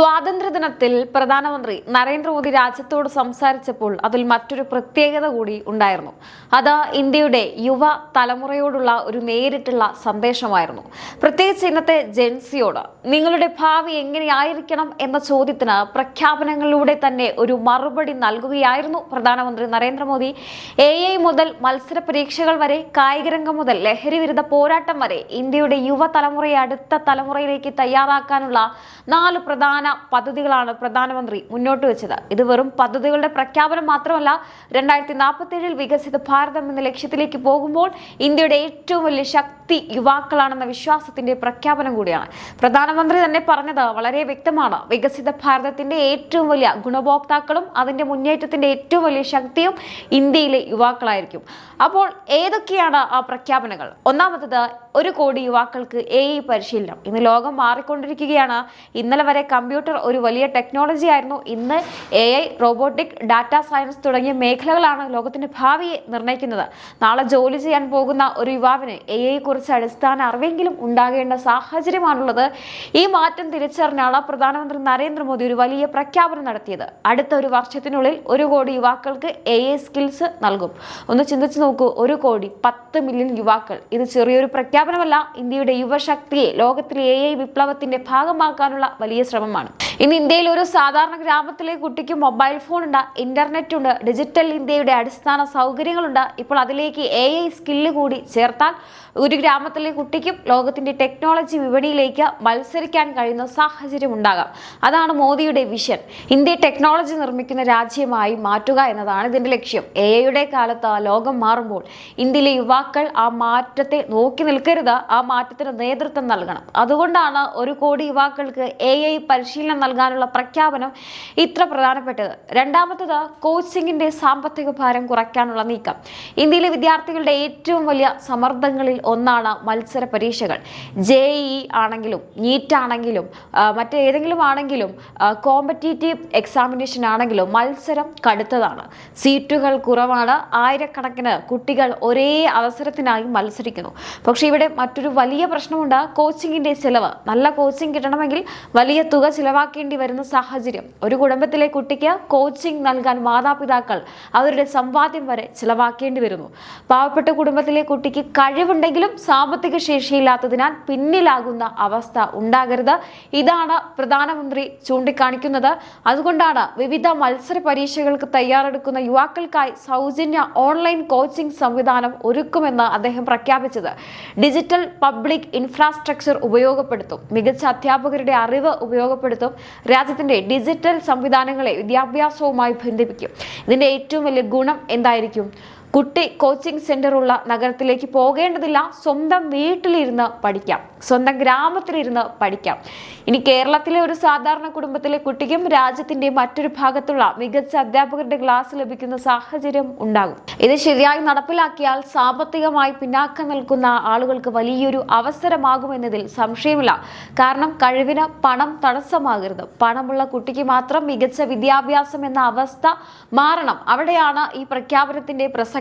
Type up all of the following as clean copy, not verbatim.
സ്വാതന്ത്ര്യദിനത്തിൽ പ്രധാനമന്ത്രി നരേന്ദ്രമോദി രാജ്യത്തോട് സംസാരിച്ചപ്പോൾ അതിൽ മറ്റൊരു പ്രത്യേകത കൂടി ഉണ്ടായിരുന്നു. അത് ഇന്ത്യയുടെ യുവ തലമുറയോടുള്ള ഒരു നേരിട്ടുള്ള സന്ദേശമായിരുന്നു. പ്രത്യേകിച്ച് ഇന്നത്തെ ജെൻസിയോട് നിങ്ങളുടെ ഭാവി എങ്ങനെയായിരിക്കണം എന്ന ചോദ്യത്തിന് പ്രഖ്യാപനങ്ങളിലൂടെ തന്നെ ഒരു മറുപടി നൽകുകയായിരുന്നു പ്രധാനമന്ത്രി നരേന്ദ്രമോദി. AI മുതൽ മത്സര പരീക്ഷകൾ വരെ, കായികരംഗം മുതൽ ലഹരി വിരുദ്ധ പോരാട്ടം വരെ ഇന്ത്യയുടെ യുവ തലമുറയെ അടുത്ത തലമുറയിലേക്ക് തയ്യാറാക്കാനുള്ള 4 പ്രധാന പദ്ധതികളാണ് പ്രധാനമന്ത്രി മുന്നോട്ട് വെച്ചത്. ഇത് വെറും പദ്ധതികളുടെ പ്രഖ്യാപനം മാത്രമല്ല, 2047 വികസിത ഭാരതം എന്ന ലക്ഷ്യത്തിലേക്ക് പോകുമ്പോൾ ഇന്ത്യയുടെ ഏറ്റവും വലിയ ശക്തി യുവാക്കളാണെന്ന വിശ്വാസത്തിന്റെ പ്രഖ്യാപനം കൂടിയാണ്. പ്രധാനമന്ത്രി തന്നെ പറഞ്ഞത് വളരെ വ്യക്തമാണ്. വികസിത ഭാരതത്തിന്റെ ഏറ്റവും വലിയ ഗുണഭോക്താക്കളും അതിന്റെ മുന്നേറ്റത്തിന്റെ ഏറ്റവും വലിയ ശക്തിയും ഇന്ത്യയിലെ യുവാക്കളായിരിക്കും. അപ്പോൾ ഏതൊക്കെയാണ് ആ പ്രഖ്യാപനങ്ങൾ? ഒന്നാമത്തത്, 1 കോടി യുവാക്കൾക്ക് AI പരിശീലനം. ഇന്ന് ലോകം മാറിക്കൊണ്ടിരിക്കുകയാണ്. ഇന്നലെ വരെ കമ്പ്യൂട്ടർ ഒരു വലിയ ടെക്നോളജി ആയിരുന്നു. ഇന്ന് AI, റോബോട്ടിക്, ഡാറ്റ സയൻസ് തുടങ്ങിയ മേഖലകളാണ് ലോകത്തിന്റെ ഭാവിയെ നിർണ്ണയിക്കുന്നത്. നാളെ ജോലി ചെയ്യാൻ പോകുന്ന ഒരു യുവാവിന് AI കുറിച്ച് അടിസ്ഥാന അറിവെങ്കിലും ഉണ്ടാകേണ്ട സാഹചര്യമാണുള്ളത്. ഈ മാറ്റം തിരിച്ചറിഞ്ഞാണ് പ്രധാനമന്ത്രി നരേന്ദ്രമോദി ഒരു വലിയ പ്രഖ്യാപനം നടത്തിയത്. അടുത്ത 1 വർഷത്തിനുള്ളിൽ 1 കോടി യുവാക്കൾക്ക് AI സ്കിൽസ് നൽകും. ഒന്ന് ചിന്തിച്ചു നോക്കൂ, 1 കോടി 10 മില്യൺ യുവാക്കൾ. ഇത് ചെറിയൊരു പ്രഖ്യാപനമല്ല. ഇന്ത്യയുടെ യുവശക്തിയെ ലോകത്തിലെ AI വിപ്ലവത്തിന്റെ ഭാഗമാക്കാനുള്ള വലിയ ശ്രമമാണ്. ഇന്ന് ഇന്ത്യയിൽ ഒരു സാധാരണ ഗ്രാമത്തിലെ കുട്ടിക്ക് മൊബൈൽ ഫോൺ ഉണ്ട്, ഇന്റർനെറ്റ് ഉണ്ട്, ഡിജിറ്റൽ ഇന്ത്യയുടെ അടിസ്ഥാന സൗകര്യങ്ങളുണ്ട്. ഇപ്പോൾ അതിലേക്ക് AI സ്കില്ല് കൂടി ചേർത്താൽ ഒരു ഗ്രാമത്തിലെ കുട്ടിക്കും ലോകത്തിന്റെ ടെക്നോളജി വിപണിയിലേക്ക് മത്സരിക്കാൻ കഴിയുന്ന സാഹചര്യം ഉണ്ടാകാം. അതാണ് മോദിയുടെ വിഷൻ. ഇന്ത്യ ടെക്നോളജി നിർമ്മിക്കുന്ന രാജ്യമായി മാറ്റുക എന്നതാണ് ഇതിന്റെ ലക്ഷ്യം. AI കാലത്ത് ലോകം മാറുമ്പോൾ ഇന്ത്യയിലെ യുവാക്കൾ ആ മാറ്റത്തെ നോക്കി നിൽക്കരുത്, ആ മാറ്റത്തിന് നേതൃത്വം നൽകണം. അതുകൊണ്ടാണ് 1 കോടി യുവാക്കൾക്ക് AI പരിശീലനം നൽകാനുള്ള പ്രഖ്യാപനം ഇത്ര പ്രധാനപ്പെട്ടത്. രണ്ടാമത്തത്, കോച്ചിങ്ങിന്റെ സാമ്പത്തിക ഭാരം കുറയ്ക്കാനുള്ള നീക്കം. ഇന്ത്യയിലെ വിദ്യാർത്ഥികളുടെ ഏറ്റവും വലിയ സമ്മർദ്ദങ്ങളിൽ ഒന്നാണ് മത്സര പരീക്ഷകൾ. JEE ആണെങ്കിലും, നീറ്റ് ആണെങ്കിലും, മറ്റേതെങ്കിലും ആണെങ്കിലും, കോമ്പറ്റീറ്റീവ് എക്സാമിനേഷൻ ആണെങ്കിലും മത്സരം കടുത്തതാണ്. സീറ്റുകൾ കുറവാണ്. ആയിരക്കണക്കിന് കുട്ടികൾ ഒരേ അവസരത്തിനായി മത്സരിക്കുന്നു. പക്ഷെ ഇവിടെ മറ്റൊരു വലിയ പ്രശ്നമുണ്ട്, കോച്ചിങ്ങിന്റെ ചിലവ്. നല്ല കോച്ചിങ് കിട്ടണമെങ്കിൽ വലിയ തുക ചിലവാക്കേണ്ടി വരുന്ന സാഹചര്യം. ഒരു കുടുംബത്തിലെ കുട്ടിക്ക് കോച്ചിങ് നൽകാൻ മാതാപിതാക്കൾ അവരുടെ സമ്പാദ്യം വരെ ചിലവാക്കേണ്ടി വരുന്നു. പാവപ്പെട്ട കുടുംബത്തിലെ കുട്ടിക്ക് കഴിവുണ്ടെങ്കിലും സാമ്പത്തിക ശേഷിയില്ലാത്തതിനാൽ പിന്നിലാകുന്ന അവസ്ഥ ഉണ്ടാകരുത്. ഇതാണ് പ്രധാനമന്ത്രി ചൂണ്ടിക്കാണിക്കുന്നത്. അതുകൊണ്ടാണ് വിവിധ മത്സര പരീക്ഷകൾക്ക് തയ്യാറെടുക്കുന്ന യുവാക്കൾക്കായി സൗജന്യ ഓൺലൈൻ കോച്ചിങ് സംവിധാനം ഒരുക്കുമെന്ന് അദ്ദേഹം പ്രഖ്യാപിച്ചത്. ഡിജിറ്റൽ പബ്ലിക് ഇൻഫ്രാസ്ട്രക്ചർ ഉപയോഗപ്പെടുത്തും, മികച്ച അധ്യാപകരുടെ അറിവ് ഉപയോഗപ്പെടുത്തും, രാജ്യത്തിന്റെ ഡിജിറ്റൽ സംവിധാനങ്ങളെ വിദ്യാഭ്യാസവുമായി ബന്ധിപ്പിക്കും. ഇതിന്റെ ഏറ്റവും വലിയ ഗുണം എന്തായിരിക്കും? കുട്ടി കോച്ചിങ് സെന്റർ ഉള്ള നഗരത്തിലേക്ക് പോകേണ്ടതില്ല. സ്വന്തം വീട്ടിലിരുന്ന് പഠിക്കാം, സ്വന്തം ഗ്രാമത്തിലിരുന്ന് പഠിക്കാം. ഇനി കേരളത്തിലെ ഒരു സാധാരണ കുടുംബത്തിലെ കുട്ടിക്കും രാജ്യത്തിന്റെ മറ്റൊരു ഭാഗത്തുള്ള മികച്ച അധ്യാപകരുടെ ക്ലാസ് ലഭിക്കുന്ന സാഹചര്യം ഉണ്ടാകും. ഇത് ശരിയായി നടപ്പിലാക്കിയാൽ സാമ്പത്തികമായി പിന്നാക്കം നിൽക്കുന്ന ആളുകൾക്ക് വലിയൊരു അവസരമാകുമെന്നതിൽ സംശയമില്ല. കാരണം കഴിവിന് പണം തടസ്സമാകരുത്. പണമുള്ള കുട്ടിക്ക് മാത്രം മികച്ച വിദ്യാഭ്യാസം എന്ന അവസ്ഥ മാറണം. അവിടെയാണ് ഈ പ്രഖ്യാപനത്തിന്റെ പ്രസക്തി.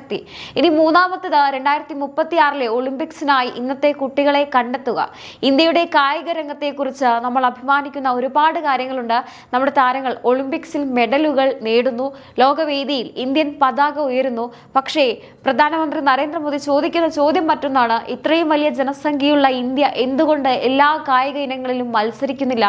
ഇനി മൂന്നാമത്തേത്, 2036 ഒളിമ്പിക്സിനായി ഇന്നത്തെ കുട്ടികളെ കണ്ടെത്തുക. ഇന്ത്യയുടെ കായിക രംഗത്തെക്കുറിച്ച് നമ്മൾ അഭിമാനിക്കുന്ന ഒരുപാട് കാര്യങ്ങളുണ്ട്. നമ്മുടെ താരങ്ങൾ ഒളിമ്പിക്സിൽ മെഡലുകൾ നേടുന്നു, ലോകവേദിയിൽ ഇന്ത്യൻ പതാക ഉയരുന്നു. പക്ഷേ പ്രധാനമന്ത്രി നരേന്ദ്രമോദി ചോദിക്കുന്ന ചോദ്യം മറ്റൊന്നാണ്. ഇത്രയും വലിയ ജനസംഖ്യയുള്ള ഇന്ത്യ എന്തുകൊണ്ട് എല്ലാ കായിക ഇനങ്ങളിലും മത്സരിക്കുന്നില്ല?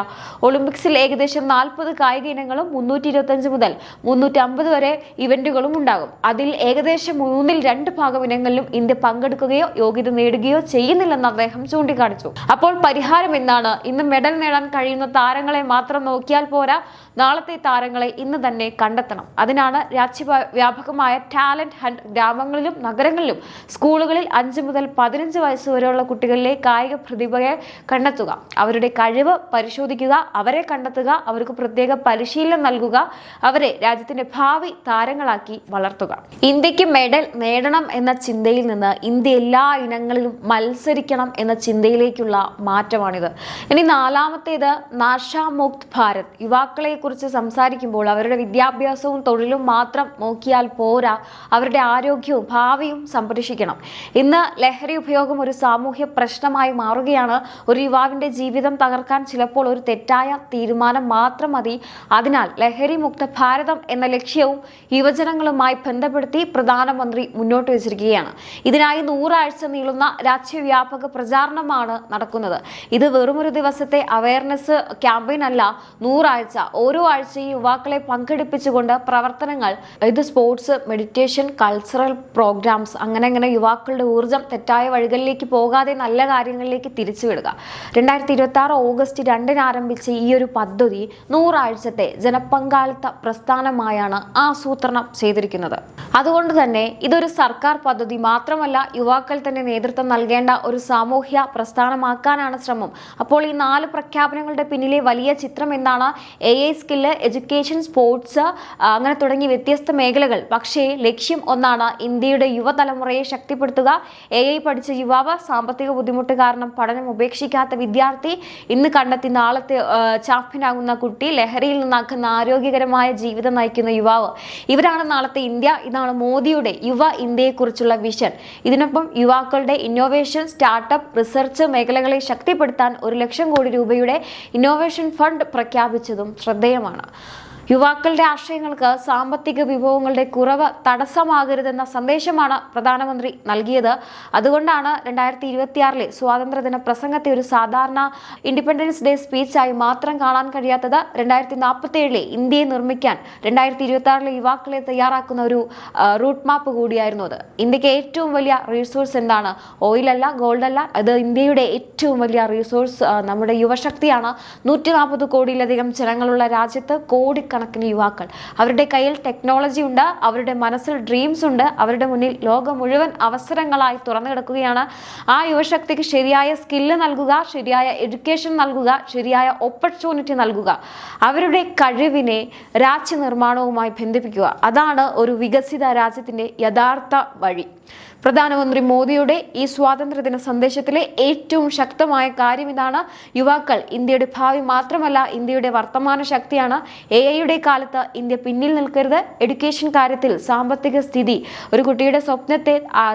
ഒളിമ്പിക്സിൽ ഏകദേശം 40 കായിക ഇനങ്ങളും 325 മുതൽ 350 വരെ ഇവന്റുകളും ഉണ്ടാകും. അതിൽ ഏകദേശം 2/3 ഭാഗം ഇനങ്ങളിലും ഇന്ത്യ പങ്കെടുക്കുകയോ യോഗ്യത നേടുകയോ ചെയ്യുന്നില്ലെന്ന് അദ്ദേഹം ചൂണ്ടിക്കാണിച്ചു. അപ്പോൾ പരിഹാരം എന്താണ്? ഇന്ന് മെഡൽ നേടാൻ കഴിയുന്ന താരങ്ങളെ മാത്രം നോക്കിയാൽ പോരാ, നാളത്തെ താരങ്ങളെ ഇന്ന് തന്നെ കണ്ടെത്തണം. അതിനാണ് രാജ്യവ്യാപകമായ ടാലന്റ് ഹണ്ട്. ഗ്രാമങ്ങളിലും നഗരങ്ങളിലും സ്കൂളുകളിൽ 5 മുതൽ 15 വയസ്സ് വരെയുള്ള കുട്ടികളിലെ കായിക പ്രതിഭയെ കണ്ടെത്തുക, അവരുടെ കഴിവ് പരിശോധിക്കുക, അവരെ കണ്ടെത്തുക, അവർക്ക് പ്രത്യേക പരിശീലനം നൽകുക, അവരെ രാജ്യത്തിന്റെ ഭാവി താരങ്ങളാക്കി വളർത്തുക. ഇന്ത്യക്ക് നേടണം എന്ന ചിന്തയിൽ നിന്ന് ഇന്ത്യ എല്ലാ ഇനങ്ങളിലും മത്സരിക്കണം എന്ന ചിന്തയിലേക്കുള്ള മാറ്റമാണിത്. ഇനി നാലാമത്തേത് നശാ മുക്ത് ഭാരത്. യുവാക്കളെ കുറിച്ച് സംസാരിക്കുമ്പോൾ അവരുടെ വിദ്യാഭ്യാസവും തൊഴിലും മാത്രം നോക്കിയാൽ പോരാ, അവരുടെ ആരോഗ്യവും ഭാവിയും സംരക്ഷിക്കണം. ഇന്ന് ലഹരി ഉപയോഗം ഒരു സാമൂഹ്യ പ്രശ്നമായി മാറുകയാണ്. ഒരു യുവാവിന്റെ ജീവിതം തകർക്കാൻ ചിലപ്പോൾ ഒരു തെറ്റായ തീരുമാനം മാത്രം മതി. അതിനാൽ ലഹരി മുക്ത ഭാരതം എന്ന ലക്ഷ്യവും യുവജനങ്ങളുമായി ബന്ധപ്പെടുത്തി പ്രധാനമന്ത്രി മുന്നോട്ട് വെച്ചിരിക്കുകയാണ്. ഇതിനായി 100 ആഴ്ച നീളുന്ന രാജ്യവ്യാപക പ്രചാരണമാണ് നടക്കുന്നത്. ഇത് വെറുമൊരു ദിവസത്തെ അവയർനെസ് ക്യാമ്പയിൻ അല്ല. 100 ആഴ്ച, ഓരോ ആഴ്ചയും യുവാക്കളെ പങ്കെടുപ്പിച്ചുകൊണ്ട് പ്രവർത്തനങ്ങൾ, ഇത് സ്പോർട്സ്, മെഡിറ്റേഷൻ, കൾച്ചറൽ പ്രോഗ്രാംസ്, അങ്ങനെ യുവാക്കളുടെ ഊർജ്ജം തെറ്റായ വഴികളിലേക്ക് പോകാതെ നല്ല കാര്യങ്ങളിലേക്ക് തിരിച്ചുവിടുക. 2026 ഓഗസ്റ്റ് 2 ആരംഭിച്ച ഈ ഒരു പദ്ധതി 100 ആഴ്ചത്തെ ജനപങ്കാളിത്ത പ്രസ്ഥാനമായാണ് ആസൂത്രണം ചെയ്തിരിക്കുന്നത്. അതുകൊണ്ട് തന്നെ ഇതൊരു സർക്കാർ പദ്ധതി മാത്രമല്ല, യുവാക്കൾ തന്നെ നേതൃത്വം നൽകേണ്ട ഒരു സാമൂഹ്യ പ്രസ്ഥാനമാക്കാനാണ് ശ്രമം. അപ്പോൾ ഈ 4 പ്രഖ്യാപനങ്ങളുടെ പിന്നിലെ വലിയ ചിത്രം എന്താണ്? AI സ്കില്ല്, എഡ്യൂക്കേഷൻ, സ്പോർട്സ്, അങ്ങനെ തുടങ്ങി വ്യത്യസ്ത മേഖലകൾ. പക്ഷേ ലക്ഷ്യം ഒന്നാണ്: ഇന്ത്യയുടെ യുവതലമുറയെ ശക്തിപ്പെടുത്തുക. AI പഠിച്ച യുവാവ്, സാമ്പത്തിക ബുദ്ധിമുട്ട് കാരണം പഠനം ഉപേക്ഷിക്കാത്ത വിദ്യാർത്ഥി, ഇന്ന് കണ്ടെത്തി നാളത്തെ ചാമ്പ്യനാകുന്ന കുട്ടി, ലഹരിയിൽ നിന്നാക്കുന്ന ആരോഗ്യകരമായ ജീവിതം നയിക്കുന്ന യുവാവ്, ഇവരാണ് നാളത്തെ ഇന്ത്യ. ഇതാണ് മോദിയുടെ യുവ ഇന്ത്യയെക്കുറിച്ചുള്ള വിഷൻ. ഇതിനൊപ്പം യുവാക്കളുടെ ഇന്നോവേഷൻ, സ്റ്റാർട്ടപ്പ്, റിസർച്ച് മേഖലകളെ ശക്തിപ്പെടുത്താൻ 1 ലക്ഷം കോടി രൂപയുടെ ഇന്നോവേഷൻ ഫണ്ട് പ്രഖ്യാപിച്ചതും ശ്രദ്ധേയമാണ്. യുവാക്കളുടെ ആശയങ്ങൾക്ക് സാമ്പത്തിക വിഭവങ്ങളുടെ കുറവ് തടസ്സമാകരുതെന്ന സന്ദേശമാണ് പ്രധാനമന്ത്രി നൽകിയത്. അതുകൊണ്ടാണ് 2026 സ്വാതന്ത്ര്യദിന പ്രസംഗത്തെ ഒരു സാധാരണ ഇൻഡിപെൻഡൻസ് ഡേ സ്പീച്ചായി മാത്രം കാണാൻ കഴിയാത്തത്. 2047 ഇന്ത്യയെ നിർമ്മിക്കാൻ 2026 യുവാക്കളെ തയ്യാറാക്കുന്ന ഒരു റൂട്ട് മാപ്പ് കൂടിയായിരുന്നു അത്. ഇന്ത്യക്ക് ഏറ്റവും വലിയ റിസോഴ്സ് എന്താണ്? ഓയിൽ അല്ല, ഗോൾഡ് അല്ല. അത് ഇന്ത്യയുടെ ഏറ്റവും വലിയ റിസോഴ്സ് നമ്മുടെ യുവശക്തിയാണ്. 140 കോടിയിലധികം ജനങ്ങളുള്ള രാജ്യത്ത് കോടിക്കണക്കിന് യുവാക്കൾ, അവരുടെ കയ്യിൽ ടെക്നോളജി ഉണ്ട്, അവരുടെ മനസ്സിൽ ഡ്രീംസ് ഉണ്ട്, അവരുടെ മുന്നിൽ ലോകം മുഴുവൻ അവസരങ്ങളായി തുറന്നു കിടക്കുകയാണ്. ആ യുവശക്തിക്ക് ശരിയായ സ്കില്ല് നൽകുക, ശരിയായ എഡ്യൂക്കേഷൻ നൽകുക, ശരിയായ ഓപ്പർച്യൂണിറ്റി നൽകുക, അവരുടെ കഴിവിനെ രാജ്യ നിർമ്മാണവുമായി ബന്ധിപ്പിക്കുക. അതാണ് ഒരു വികസിത രാജ്യത്തിന്റെ യഥാർത്ഥ വഴി. പ്രധാനമന്ത്രി മോദിയുടെ ഈ സ്വാതന്ത്ര്യദിന സന്ദേശത്തിലെ ഏറ്റവും ശക്തമായ കാര്യം ഇതാണ്: യുവാക്കൾ ഇന്ത്യയുടെ ഭാവി മാത്രമല്ല, ഇന്ത്യയുടെ വർത്തമാന ശക്തിയാണ്. AI കാലത്ത് ഇന്ത്യ പിന്നിൽ നിൽക്കരുത്. എഡ്യൂക്കേഷൻ കാര്യത്തിൽ സാമ്പത്തിക സ്ഥിതി ഒരു കുട്ടിയുടെ സ്വപ്നത്തെ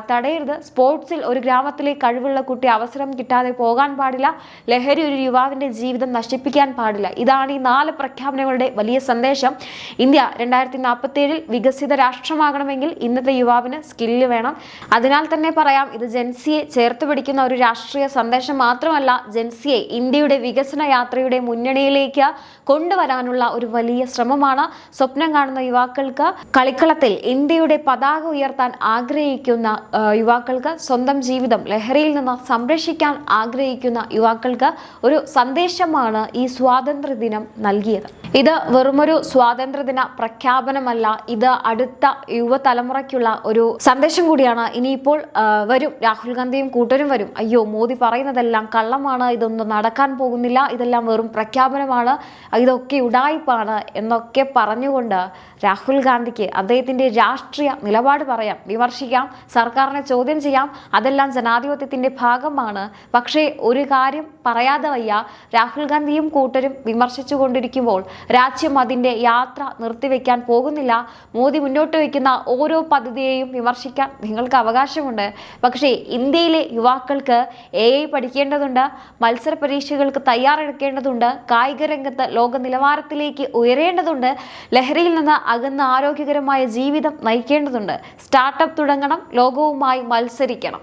തടയരുത്. സ്പോർട്സിൽ ഒരു ഗ്രാമത്തിലെ കഴിവുള്ള കുട്ടി അവസരം കിട്ടാതെ പോകാൻ പാടില്ല. ലഹരി ഒരു യുവാവിന്റെ ജീവിതം നശിപ്പിക്കാൻ പാടില്ല. ഇതാണ് ഈ 4 പ്രഖ്യാപനങ്ങളുടെ വലിയ സന്ദേശം. ഇന്ത്യ 2047 വികസിത രാഷ്ട്രമാകണമെങ്കിൽ ഇന്നത്തെ യുവാവിന് സ്കില്ല് വേണം. അതിനാൽ തന്നെ പറയാം, ഇത് ജെൻസിയെ ചേർത്ത് പിടിക്കുന്ന ഒരു രാഷ്ട്രീയ സന്ദേശം മാത്രമല്ല, ജെൻസിയെ ഇന്ത്യയുടെ വികസന യാത്രയുടെ മുന്നണിയിലേക്ക് കൊണ്ടുവരാനുള്ള ഒരു വലിയ ശ്രമമാണ്. സ്വപ്നം കാണുന്ന യുവാക്കൾക്ക്, കളിക്കളത്തിൽ ഇന്ത്യയുടെ പതാക ഉയർത്താൻ ആഗ്രഹിക്കുന്ന യുവാക്കൾക്ക്, സ്വന്തം ജീവിതം ലഹരിയിൽ നിന്ന് സംരക്ഷിക്കാൻ ആഗ്രഹിക്കുന്ന യുവാക്കൾക്ക് ഒരു സന്ദേശമാണ് ഈ സ്വാതന്ത്ര്യദിനം നൽകിയത്. ഇത് വെറുമൊരു സ്വാതന്ത്ര്യദിന പ്രഖ്യാപനമല്ല, ഇത് അടുത്ത യുവതലമുറയ്ക്കുള്ള ഒരു സന്ദേശം കൂടിയാണ്. ഇനിയിപ്പോൾ വരും, രാഹുൽ ഗാന്ധിയും കൂട്ടരും വരും, അയ്യോ മോദി പറയുന്നതെല്ലാം കള്ളമാണ്, ഇതൊന്നും നടക്കാൻ പോകുന്നില്ല, ഇതെല്ലാം വെറും പ്രഖ്യാപനമാണ്, ഇതൊക്കെ ഉഡായിപ്പാണ് എന്നൊക്കെ പറഞ്ഞുകൊണ്ട് രാഹുൽ ഗാന്ധിക്ക് അദ്ദേഹത്തിന്റെ രാഷ്ട്രീയ നിലപാട് പറയാം, വിമർശിക്കാം, സർക്കാരിനെ ചോദ്യം ചെയ്യാം. അതെല്ലാം ജനാധിപത്യത്തിന്റെ ഭാഗമാണ്. പക്ഷേ ഒരു കാര്യം പറയാതെ വയ്യ, രാഹുൽ ഗാന്ധിയും കൂട്ടരും വിമർശിച്ചു കൊണ്ടിരിക്കുമ്പോൾ രാജ്യം അതിന്റെ യാത്ര നിർത്തിവെക്കാൻ പോകുന്നില്ല. മോദി മുന്നോട്ട് വയ്ക്കുന്ന ഓരോ പദ്ധതിയെയും വിമർശിക്കാൻ നിങ്ങൾക്ക് അവകാശമുണ്ട്. പക്ഷേ ഇന്ത്യയിലെ യുവാക്കൾക്ക് AI പഠിക്കേണ്ടതുണ്ട്, മത്സര പരീക്ഷകൾക്ക് തയ്യാറെടുക്കേണ്ടതുണ്ട്, കായിക രംഗത്ത് ലോക നിലവാരത്തിലേക്ക് ഉയരേണ്ടതുണ്ട്, ലഹരിയിൽ നിന്ന് അകന്ന ആരോഗ്യകരമായ ജീവിതം നയിക്കേണ്ടതുണ്ട്, സ്റ്റാർട്ടപ്പ് തുടങ്ങണം, ലോകവുമായി മത്സരിക്കണം.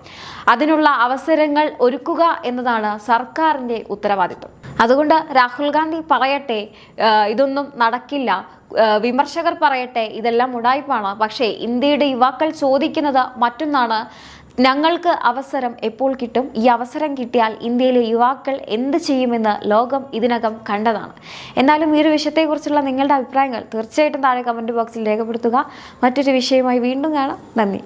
അതിനുള്ള അവസരങ്ങൾ ഒരുക്കുക എന്നതാണ് സർക്കാരിന്റെ ഉത്തരവാദിത്വം. അതുകൊണ്ട് രാഹുൽ ഗാന്ധി പറയട്ടെ ഇതൊന്നും നടക്കില്ല, വിമർശകർ പറയട്ടെ ഇതെല്ലാം ഉഡായിപ്പാണ്, പക്ഷേ ഇന്ത്യയുടെ യുവാക്കൾ ചോദിക്കുന്നത് മറ്റൊന്നാണ്: ഞങ്ങൾക്ക് അവസരം എപ്പോൾ കിട്ടും? ഈ അവസരം കിട്ടിയാൽ ഇന്ത്യയിലെ യുവാക്കൾ എന്ത് ചെയ്യുമെന്ന് ലോകം ഇതിനകം കണ്ടതാണ്. എന്നാലും ഈ ഒരു വിഷയത്തെക്കുറിച്ചുള്ള നിങ്ങളുടെ അഭിപ്രായങ്ങൾ തീർച്ചയായിട്ടും താഴെ കമൻറ്റ് ബോക്സിൽ രേഖപ്പെടുത്തുക. മറ്റൊരു വിഷയവുമായി വീണ്ടും കാണാം. നന്ദി.